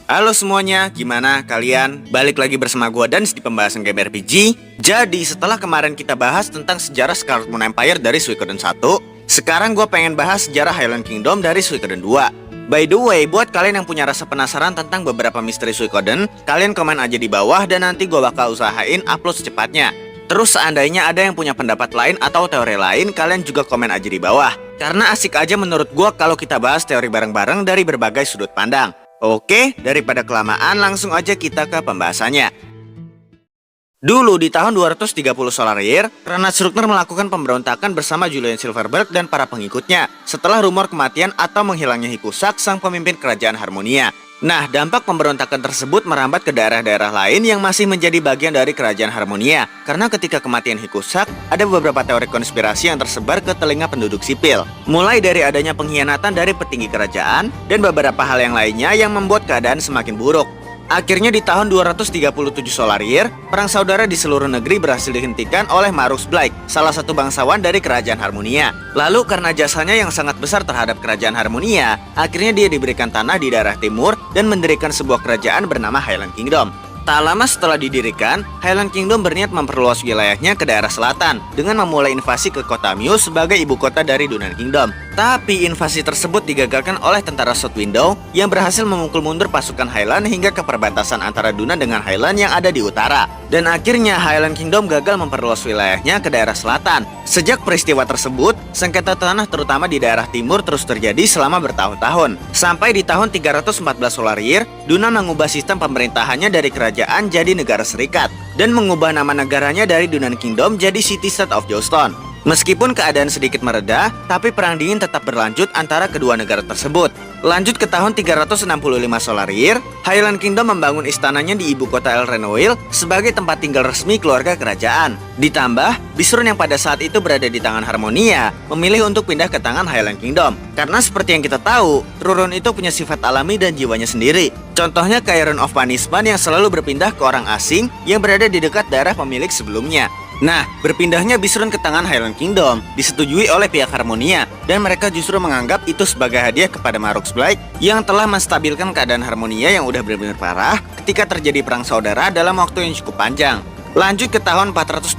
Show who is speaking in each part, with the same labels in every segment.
Speaker 1: Halo semuanya, gimana kalian? Balik lagi bersama gua dan di pembahasan game RPG. Jadi setelah kemarin kita bahas tentang sejarah Scarlet Moon Empire dari Suikoden 1, sekarang gua pengen bahas sejarah Highland Kingdom dari Suikoden 2. By the way, buat kalian yang punya rasa penasaran tentang beberapa misteri Suikoden, kalian komen aja di bawah dan nanti gua bakal usahain upload secepatnya. Terus seandainya ada yang punya pendapat lain atau teori lain, kalian juga komen aja di bawah. Karena asik aja menurut gua kalau kita bahas teori bareng-bareng dari berbagai sudut pandang. Oke, daripada kelamaan langsung aja kita ke pembahasannya. Dulu di tahun 230 Solar Year, Kranach Rukner melakukan pemberontakan bersama Julian Silverberg dan para pengikutnya setelah rumor kematian atau menghilangnya Hikusak, sang pemimpin kerajaan Harmonia. Nah, dampak pemberontakan tersebut merambat ke daerah-daerah lain yang masih menjadi bagian dari kerajaan Harmonia. Karena ketika kematian Hikusak, ada beberapa teori konspirasi yang tersebar ke telinga penduduk sipil. Mulai dari adanya pengkhianatan dari petinggi kerajaan, dan beberapa hal yang lainnya yang membuat keadaan semakin buruk. Akhirnya di tahun 237 Solar Year, perang saudara di seluruh negeri berhasil dihentikan oleh Marux Blake, salah satu bangsawan dari kerajaan Harmonia. Lalu karena jasanya yang sangat besar terhadap kerajaan Harmonia, akhirnya dia diberikan tanah di daerah timur dan mendirikan sebuah kerajaan bernama Highland Kingdom. Tak lama setelah didirikan, Highland Kingdom berniat memperluas wilayahnya ke daerah selatan dengan memulai invasi ke kota Muse sebagai ibu kota dari Dunan Kingdom. Tapi invasi tersebut digagalkan oleh tentara South Window yang berhasil memukul mundur pasukan Highland hingga ke perbatasan antara Dunan dengan Highland yang ada di utara. Dan akhirnya Highland Kingdom gagal memperluas wilayahnya ke daerah selatan. Sejak peristiwa tersebut, sengketa tanah terutama di daerah timur terus terjadi selama bertahun-tahun. Sampai di tahun 314 Solar Year, Dunan mengubah sistem pemerintahannya dari kerajaan jadi negara serikat dan mengubah nama negaranya dari Dunan Kingdom jadi City State of Jouston. Meskipun keadaan sedikit mereda, tapi perang dingin tetap berlanjut antara kedua negara tersebut. Lanjut ke tahun 365 Solar Year, Highland Kingdom membangun istananya di ibu kota Elrenoil sebagai tempat tinggal resmi keluarga kerajaan. Ditambah, Bisrun yang pada saat itu berada di tangan Harmonia memilih untuk pindah ke tangan Highland Kingdom. Karena seperti yang kita tahu, Rurun itu punya sifat alami dan jiwanya sendiri. Contohnya kayak Rune of Punishment yang selalu berpindah ke orang asing yang berada di dekat daerah pemilik sebelumnya. Nah, berpindahnya Bisrun ke tangan Highland Kingdom disetujui oleh pihak Harmonia, dan mereka justru menganggap itu sebagai hadiah kepada Marux Blake yang telah menstabilkan keadaan Harmonia yang udah benar-benar parah ketika terjadi perang saudara dalam waktu yang cukup panjang. Lanjut ke tahun 428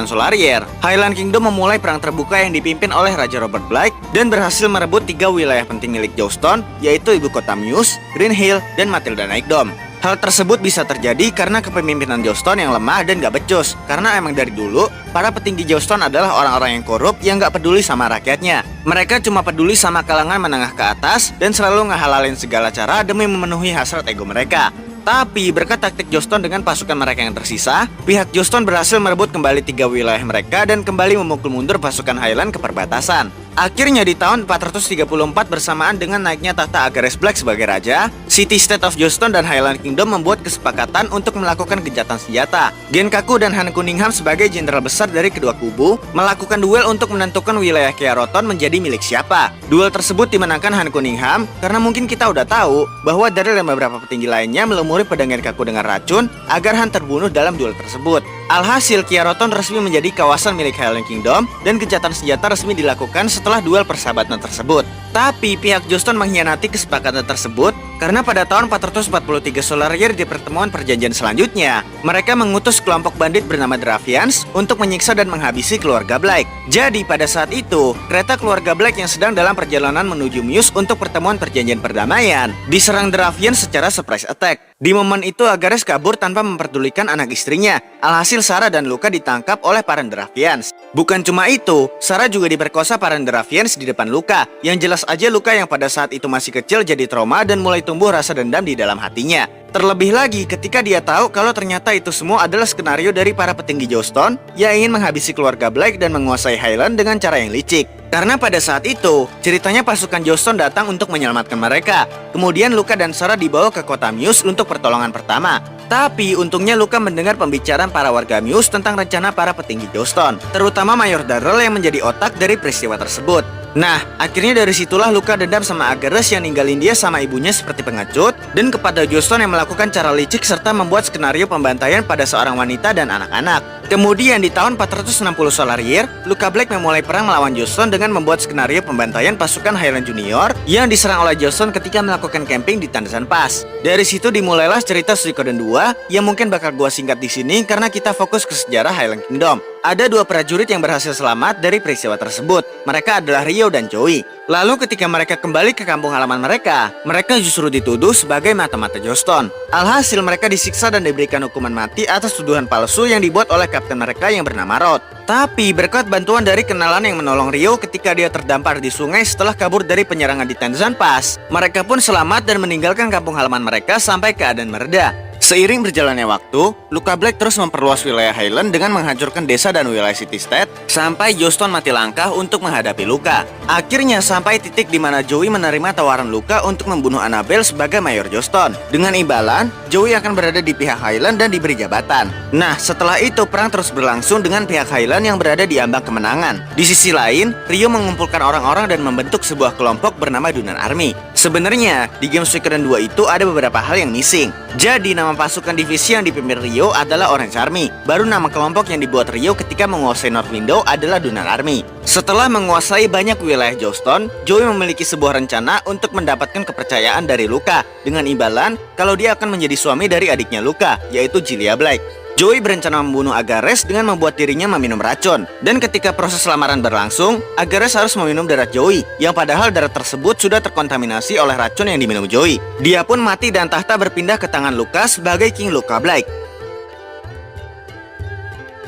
Speaker 1: Solar Year, Highland Kingdom memulai perang terbuka yang dipimpin oleh Raja Robert Blake dan berhasil merebut 3 wilayah penting milik Jouston, yaitu ibu kota Muse, Green Hill, dan Matilda Knightdom. Hal tersebut bisa terjadi karena kepemimpinan Jouston yang lemah dan gak becus. Karena emang dari dulu, para petinggi Jouston adalah orang-orang yang korup yang gak peduli sama rakyatnya. Mereka cuma peduli sama kalangan menengah ke atas dan selalu ngehalalin segala cara demi memenuhi hasrat ego mereka. Tapi berkat taktik Jouston dengan pasukan mereka yang tersisa, pihak Jouston berhasil merebut kembali 3 wilayah mereka dan kembali memukul mundur pasukan Highland ke perbatasan. Akhirnya di tahun 434 bersamaan dengan naiknya tahta Agares Black sebagai raja, City State of Jouston dan Highland Kingdom membuat kesepakatan untuk melakukan gencatan senjata. Genkaku dan Han Cunningham sebagai jenderal besar dari kedua kubu melakukan duel untuk menentukan wilayah Kiaroton menjadi milik siapa. Duel tersebut dimenangkan Han Cunningham karena mungkin kita udah tahu bahwa dari beberapa petinggi lainnya melumuri pedang Genkaku dengan racun agar Han terbunuh dalam duel tersebut. Alhasil Kiaroton resmi menjadi kawasan milik Highland Kingdom dan gencatan senjata resmi dilakukan setelah duel persahabatan tersebut. Tapi pihak Jouston mengkhianati kesepakatan tersebut karena pada tahun 443 Solar Year di pertemuan perjanjian selanjutnya, mereka mengutus kelompok bandit bernama Dravians untuk menyiksa dan menghabisi keluarga Blake. Jadi pada saat itu, kereta keluarga Blake yang sedang dalam perjalanan menuju Muse untuk pertemuan perjanjian perdamaian diserang Dravians secara surprise attack. Di momen itu Agares kabur tanpa memperdulikan anak istrinya. Alhasil Sarah dan Luka ditangkap oleh para Dravians. Bukan cuma itu, Sarah juga diperkosa para Dravians di depan Luka. Yang jelas aja Luka yang pada saat itu masih kecil jadi trauma dan mulai tumbuh rasa dendam di dalam hatinya. Terlebih lagi ketika dia tahu kalau ternyata itu semua adalah skenario dari para petinggi Jouston yang ingin menghabisi keluarga Blake dan menguasai Highland dengan cara yang licik. Karena pada saat itu, ceritanya pasukan Jouston datang untuk menyelamatkan mereka. Kemudian Luka dan Sarah dibawa ke kota Muse untuk pertolongan pertama. Tapi untungnya Luka mendengar pembicaraan para warga Muse tentang rencana para petinggi Jouston, terutama Mayor Darrell yang menjadi otak dari peristiwa tersebut. Nah, akhirnya dari situlah Luka dendam sama Agares yang ninggalin dia sama ibunya seperti pengecut, dan kepada Jouston yang melakukan cara licik serta membuat skenario pembantaian pada seorang wanita dan anak-anak. Kemudian di tahun 460 Solar Year, Luca Black memulai perang melawan Joseon dengan membuat skenario pembantaian pasukan Highland Junior yang diserang oleh Joseon ketika melakukan camping di Tanzan Pass. Dari situ dimulailah cerita Suikoden 2 yang mungkin bakal gua singkat di sini karena kita fokus ke sejarah Highland Kingdom. Ada dua prajurit yang berhasil selamat dari peristiwa tersebut. Mereka adalah Ryo dan Joey. Lalu ketika mereka kembali ke kampung halaman mereka justru dituduh sebagai mata-mata Joestar. Alhasil mereka disiksa dan diberikan hukuman mati atas tuduhan palsu yang dibuat oleh kapten mereka yang bernama Rod. Tapi berkat bantuan dari kenalan yang menolong Ryo ketika dia terdampar di sungai setelah kabur dari penyerangan di Tanzan Pass, mereka pun selamat dan meninggalkan kampung halaman mereka sampai keadaan mereda. Seiring berjalannya waktu, Luca Black terus memperluas wilayah Highland dengan menghancurkan desa dan wilayah city-state sampai Joestar mati langkah untuk menghadapi Luca. Akhirnya sampai titik di mana Joey menerima tawaran Luca untuk membunuh Annabelle sebagai Mayor Joestar. Dengan imbalan, Joey akan berada di pihak Highland dan diberi jabatan. Nah, setelah itu perang terus berlangsung dengan pihak Highland yang berada di ambang kemenangan. Di sisi lain, Ryo mengumpulkan orang-orang dan membentuk sebuah kelompok bernama Dunan Army. Sebenarnya, di game Suikoden 2 itu ada beberapa hal yang missing. Jadi, nama pasukan divisi yang dipimpin Ryo adalah Orange Army. Baru nama kelompok yang dibuat Ryo ketika menguasai North Window adalah Dunan Army. Setelah menguasai banyak wilayah Joestar, Joey memiliki sebuah rencana untuk mendapatkan kepercayaan dari Luca dengan imbalan kalau dia akan menjadi suami dari adiknya Luca, yaitu Julia Black. Joey berencana membunuh Agares dengan membuat dirinya meminum racun. Dan ketika proses lamaran berlangsung, Agares harus meminum darah Joey, yang padahal darah tersebut sudah terkontaminasi oleh racun yang diminum Joey. Dia pun mati dan tahta berpindah ke tangan Luca sebagai King Luca Black.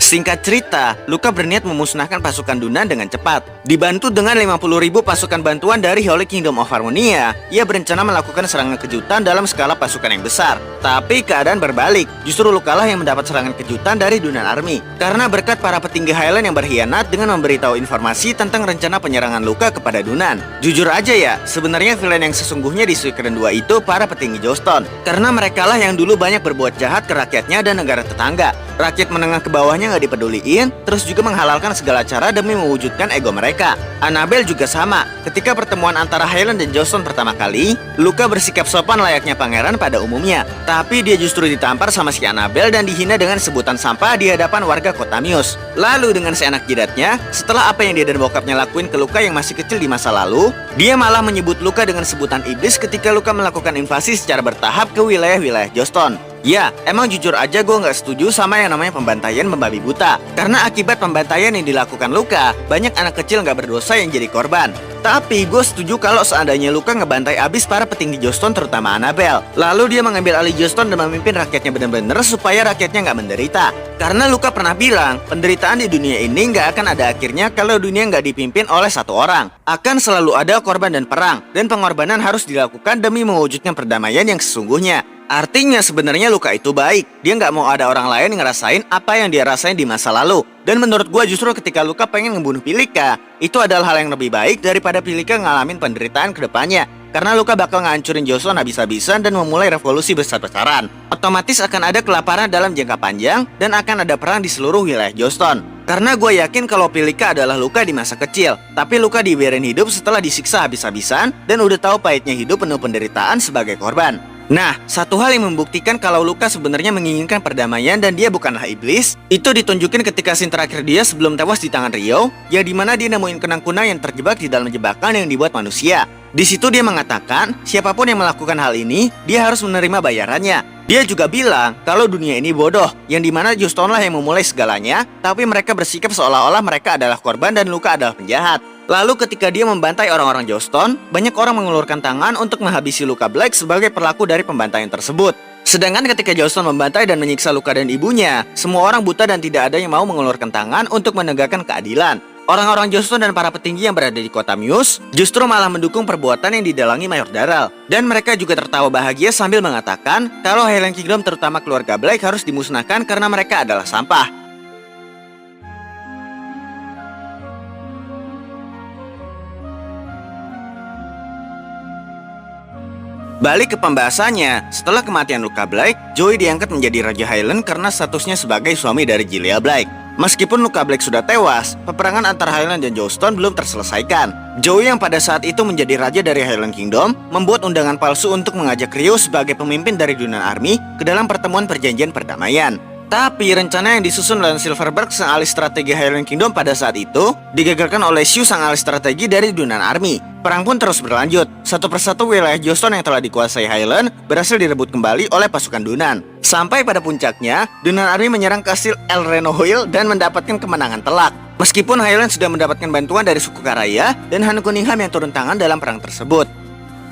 Speaker 1: Singkat cerita, Luca berniat memusnahkan pasukan Dunan dengan cepat. Dibantu dengan 50.000 pasukan bantuan dari Holy Kingdom of Harmonia, ia berencana melakukan serangan kejutan dalam skala pasukan yang besar. Tapi keadaan berbalik, justru Luca lah yang mendapat serangan kejutan dari Dunan Army. Karena berkat para petinggi Highland yang berkhianat dengan memberitahu informasi tentang rencana penyerangan Luca kepada Dunan. Jujur aja ya, sebenarnya villain yang sesungguhnya di Suikoden 2 itu para petinggi Joestar. Karena mereka lah yang dulu banyak berbuat jahat ke rakyatnya dan negara tetangga. Rakyat menengah ke bawahnya nggak dipeduliin, terus juga menghalalkan segala cara demi mewujudkan ego mereka. Annabelle juga sama. Ketika pertemuan antara Highland dan Joestar pertama kali, Luca bersikap sopan layaknya pangeran pada umumnya. Tapi dia justru ditampar sama si Annabelle dan dihina dengan sebutan sampah di hadapan warga kota Mios. Lalu dengan seenak jidatnya, setelah apa yang dia dan bokapnya lakuin ke Luca yang masih kecil di masa lalu, dia malah menyebut Luca dengan sebutan iblis ketika Luca melakukan invasi secara bertahap ke wilayah-wilayah Joestar. Ya, emang jujur aja gue nggak setuju sama yang namanya pembantaian membabi buta. Karena akibat pembantaian yang dilakukan Luca, banyak anak kecil nggak berdosa yang jadi korban. Tapi gue setuju kalau seandainya Luca ngebantai abis para petinggi Joestar terutama Annabelle. Lalu dia mengambil alih Joestar dan memimpin rakyatnya benar-benar supaya rakyatnya nggak menderita. Karena Luca pernah bilang, penderitaan di dunia ini nggak akan ada akhirnya kalau dunia nggak dipimpin oleh satu orang. Akan selalu ada korban dan perang, dan pengorbanan harus dilakukan demi mewujudkan perdamaian yang sesungguhnya. Artinya sebenarnya Luca itu baik. Dia nggak mau ada orang lain ngerasain apa yang dia rasain di masa lalu. Dan menurut gua justru ketika Luca pengen ngebunuh Pilika, itu adalah hal yang lebih baik daripada Pilika ngalamin penderitaan ke depannya. Karena Luca bakal ngancurin Joestar habis-habisan dan memulai revolusi besar-besaran. Otomatis akan ada kelaparan dalam jangka panjang dan akan ada perang di seluruh wilayah Joestar. Karena gue yakin kalau Pilika adalah Luca di masa kecil, tapi Luca dibiarin hidup setelah disiksa habis-habisan dan udah tahu pahitnya hidup penuh penderitaan sebagai korban. Nah, satu hal yang membuktikan kalau Luca sebenarnya menginginkan perdamaian dan dia bukanlah iblis, itu ditunjukin ketika scene terakhir dia sebelum tewas di tangan Ryo, ya dimana dia nemuin kenang kunang yang terjebak di dalam jebakan yang dibuat manusia. Di situ dia mengatakan, siapapun yang melakukan hal ini, dia harus menerima bayarannya. Dia juga bilang kalau dunia ini bodoh, yang dimana Joestar lah yang memulai segalanya, tapi mereka bersikap seolah-olah mereka adalah korban dan Luca adalah penjahat. Lalu ketika dia membantai orang-orang Joestar, banyak orang mengulurkan tangan untuk menghabisi Luca Black sebagai pelaku dari pembantaian tersebut. Sedangkan ketika Joestar membantai dan menyiksa Luca dan ibunya, semua orang buta dan tidak ada yang mau mengulurkan tangan untuk menegakkan keadilan. Orang-orang Joestar dan para petinggi yang berada di kota Mios justru malah mendukung perbuatan yang didalangi Mayor Darrell. Dan mereka juga tertawa bahagia sambil mengatakan kalau Highland Kingdom terutama keluarga Black harus dimusnahkan karena mereka adalah sampah. Balik ke pembahasannya, setelah kematian Luca Black, Joey diangkat menjadi Raja Highland karena statusnya sebagai suami dari Julia Black. Meskipun Luca Black sudah tewas, peperangan antara Highland dan Joestar belum terselesaikan. Joey yang pada saat itu menjadi raja dari Highland Kingdom, membuat undangan palsu untuk mengajak Ryo sebagai pemimpin dari Dunan Army ke dalam pertemuan perjanjian perdamaian. Tapi rencana yang disusun oleh Silverberg sang ahli strategi Highland Kingdom pada saat itu digagalkan oleh Shu sang ahli strategi dari Dunnan Army. Perang pun terus berlanjut. Satu persatu wilayah Joseon yang telah dikuasai Highland berhasil direbut kembali oleh pasukan Dunnan. Sampai pada puncaknya, Dunnan Army menyerang kastil El Renoil dan mendapatkan kemenangan telak. Meskipun Highland sudah mendapatkan bantuan dari suku Karaya dan Han Cunningham yang turun tangan dalam perang tersebut.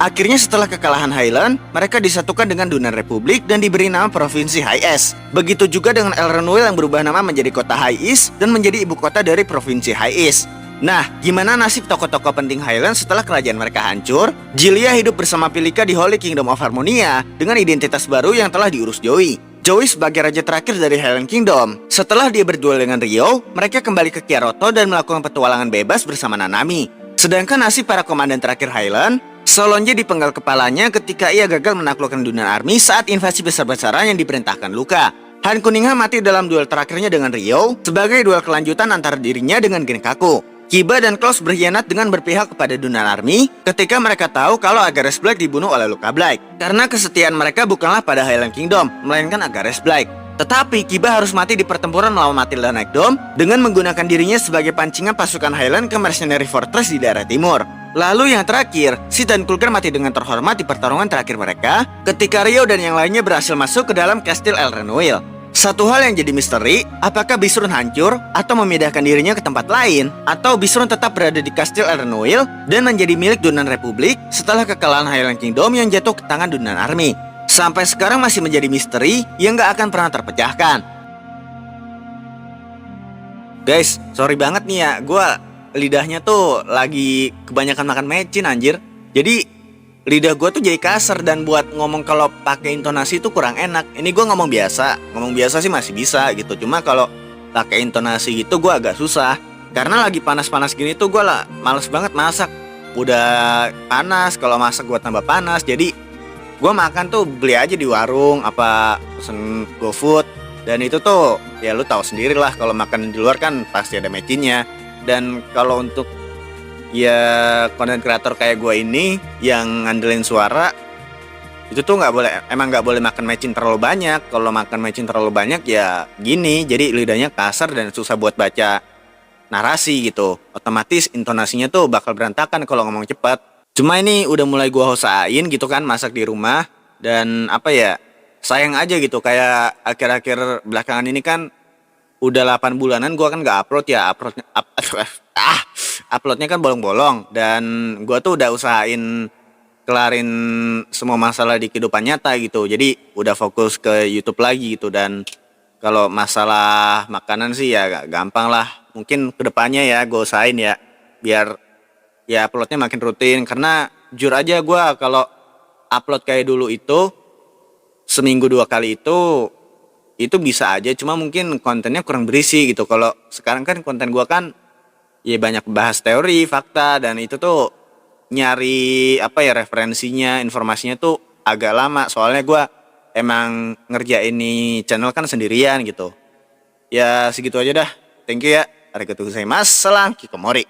Speaker 1: Akhirnya setelah kekalahan Highland, mereka disatukan dengan Dunnan Republic dan diberi nama Provinsi High East. Begitu juga dengan El Renoil yang berubah nama menjadi kota High East dan menjadi ibu kota dari Provinsi High East. Nah, gimana nasib tokoh-tokoh penting Highland setelah kerajaan mereka hancur? Jilia hidup bersama Pilika di Holy Kingdom of Harmonia dengan identitas baru yang telah diurus Joey. Joey sebagai raja terakhir dari Highland Kingdom. Setelah dia berduel dengan Rio, mereka kembali ke Kyoto dan melakukan petualangan bebas bersama Nanami. Sedangkan nasib para komandan terakhir Highland, Solonje dipenggal kepalanya ketika ia gagal menaklukkan Dunnan Army saat invasi besar-besaran yang diperintahkan Luka. Han Cunningham mati dalam duel terakhirnya dengan Rio sebagai duel kelanjutan antara dirinya dengan Genkaku. Kiba dan Klaus berkhianat dengan berpihak kepada Dunnan Army ketika mereka tahu kalau Agares Black dibunuh oleh Luka Black. Karena kesetiaan mereka bukanlah pada Highland Kingdom, melainkan Agares Black. Tetapi Kiba harus mati di pertempuran melawan Matilda Neckdom dengan menggunakan dirinya sebagai pancingan pasukan Highland ke Mercenary Fortress di daerah timur. Lalu yang terakhir, Sid dan Kulger mati dengan terhormat di pertarungan terakhir mereka ketika Rio dan yang lainnya berhasil masuk ke dalam kastil El Renoil. Satu hal yang jadi misteri, apakah Bisrun hancur atau memindahkan dirinya ke tempat lain, atau Bisrun tetap berada di kastil El Renoil dan menjadi milik Dunnan Republic setelah kekalahan Highland Kingdom yang jatuh ke tangan Dunnan Army. Sampai sekarang masih menjadi misteri yang gak akan pernah terpecahkan. Guys, sorry banget nih ya, gue lidahnya tuh lagi kebanyakan makan mecin anjir. Jadi lidah gue tuh jadi kasar dan buat ngomong kalau pakai intonasi itu kurang enak. Ini gue ngomong biasa sih masih bisa gitu. Cuma kalau pakai intonasi gitu gue agak susah. Karena lagi panas-panas gini tuh gue lah males banget masak. Udah panas, kalau masak gue tambah panas. Jadi gue makan tuh beli aja di warung apa pesen GoFood. Dan itu tuh ya lu tahu sendiri lah kalau makan di luar kan pasti ada mecinnya. Dan kalau untuk ya konten kreator kayak gue ini yang ngandelin suara itu tuh emang nggak boleh makan mecin terlalu banyak. Kalau makan mecin terlalu banyak ya gini, jadi lidahnya kasar dan susah buat baca narasi gitu. Otomatis intonasinya tuh bakal berantakan kalau ngomong cepat. Cuma ini udah mulai gue usahain gitu kan masak di rumah. Dan apa ya, sayang aja gitu kayak akhir-akhir belakangan ini kan udah 8 bulanan gue kan gak upload ya. Uploadnya kan bolong-bolong. Dan gue tuh udah usahain kelarin semua masalah di kehidupan nyata gitu. Jadi udah fokus ke YouTube lagi gitu. Dan kalau masalah makanan sih ya gampang lah. Mungkin kedepannya ya gue usahain ya biar ya uploadnya makin rutin. Karena jujur aja gue kalau upload kayak dulu itu seminggu 2 kali itu bisa aja, cuma mungkin kontennya kurang berisi gitu. Kalau sekarang kan konten gua kan ya banyak bahas teori, fakta, dan itu tuh nyari apa ya referensinya, informasinya tuh agak lama. Soalnya gua emang ngerjain ini channel kan sendirian gitu. Ya segitu aja dah. Thank you ya. Arigatou gozaimasu. Salam Kikomori.